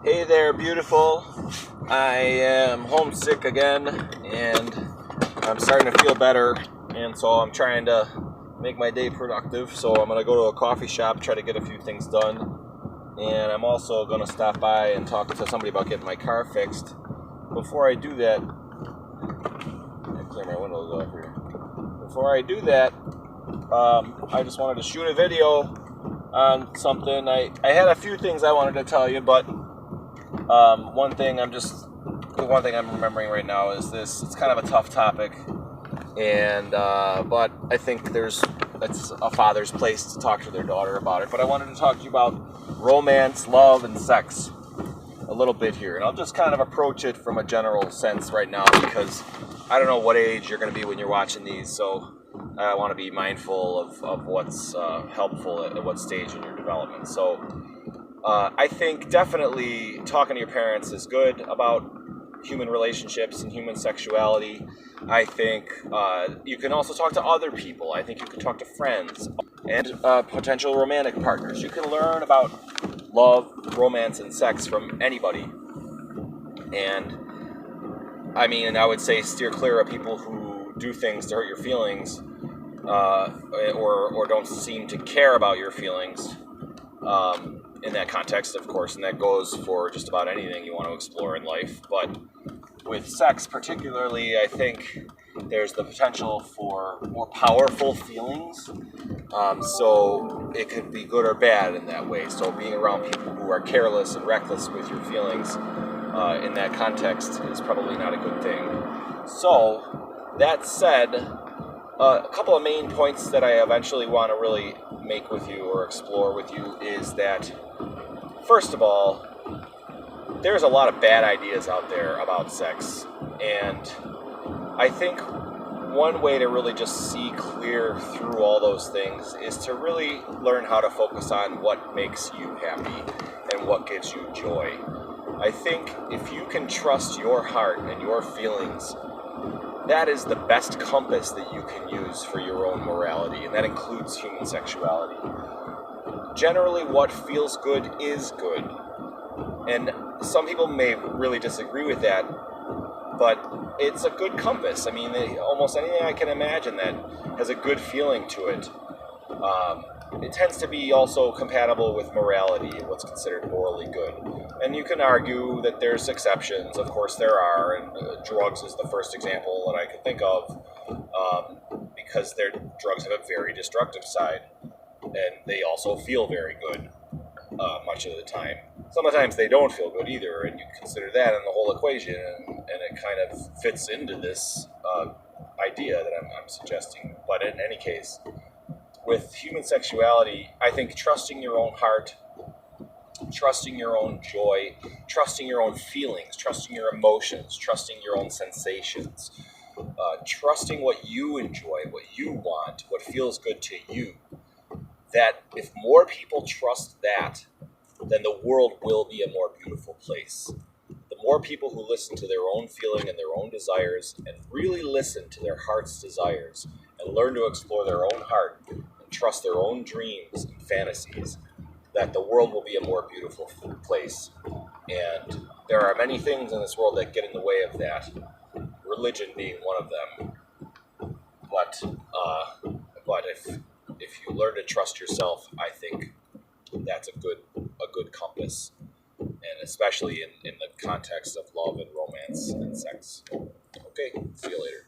Hey there, beautiful. I am homesick again, and I'm starting to feel better, and so I'm trying to make my day productive. So I'm gonna go to a coffee shop, try to get a few things done, and I'm also gonna stop by and talk to somebody about getting my car fixed. Before I do that, I clear my windows off here. Before I do that, I just wanted to shoot a video on something. I had a few things I wanted to tell you, but one thing I'm remembering right now is this. It's kind of a tough topic, and but I think it's a father's place to talk to their daughter about it. But I wanted to talk to you about romance, love, and sex a little bit here, and I'll just kind of approach it from a general sense right now because I don't know what age you're going to be when you're watching these, so I want to be mindful of what's helpful at what stage in your development. So I think definitely talking to your parents is good about human relationships and human sexuality. I think you can also talk to other people. I think you can talk to friends and potential romantic partners. You can learn about love, romance, and sex from anybody. And I would say steer clear of people who do things to hurt your feelings or don't seem to care about your feelings. In that context, of course, and that goes for just about anything you want to explore in life. But with sex particularly, I think there's the potential for more powerful feelings. So it could be good or bad in that way. So being around people who are careless and reckless with your feelings in that context is probably not a good thing. So that said, a couple of main points that I eventually want to really make with you or explore with you is that, first of all, there's a lot of bad ideas out there about sex, and I think one way to really just see clear through all those things is to really learn how to focus on what makes you happy and what gives you joy. I think if you can trust your heart and your feelings, that is the best compass that you can use for your own morality, and that includes human sexuality. Generally, what feels good is good. And some people may really disagree with that, but it's a good compass. Almost anything I can imagine that has a good feeling to it. It tends to be also compatible with morality and what's considered morally good. And you can argue that there's exceptions. Of course there are, and drugs is the first example that I could think of, because drugs have a very destructive side, and they also feel very good much of the time. Sometimes they don't feel good either, and you consider that in the whole equation, and it kind of fits into this idea that I'm suggesting. But in any case, with human sexuality, I think trusting your own heart, trusting your own joy, trusting your own feelings, trusting your emotions, trusting your own sensations, trusting what you enjoy, what you want, what feels good to you, that if more people trust that, then the world will be a more beautiful place. The more people who listen to their own feeling and their own desires and really listen to their heart's desires and learn to explore their own heart and trust their own dreams and fantasies, that the world will be a more beautiful place. And there are many things in this world that get in the way of that, religion being one of them. But if you learn to trust yourself, I think that's a good compass, and especially in the context of love and romance and sex. Okay, see you later.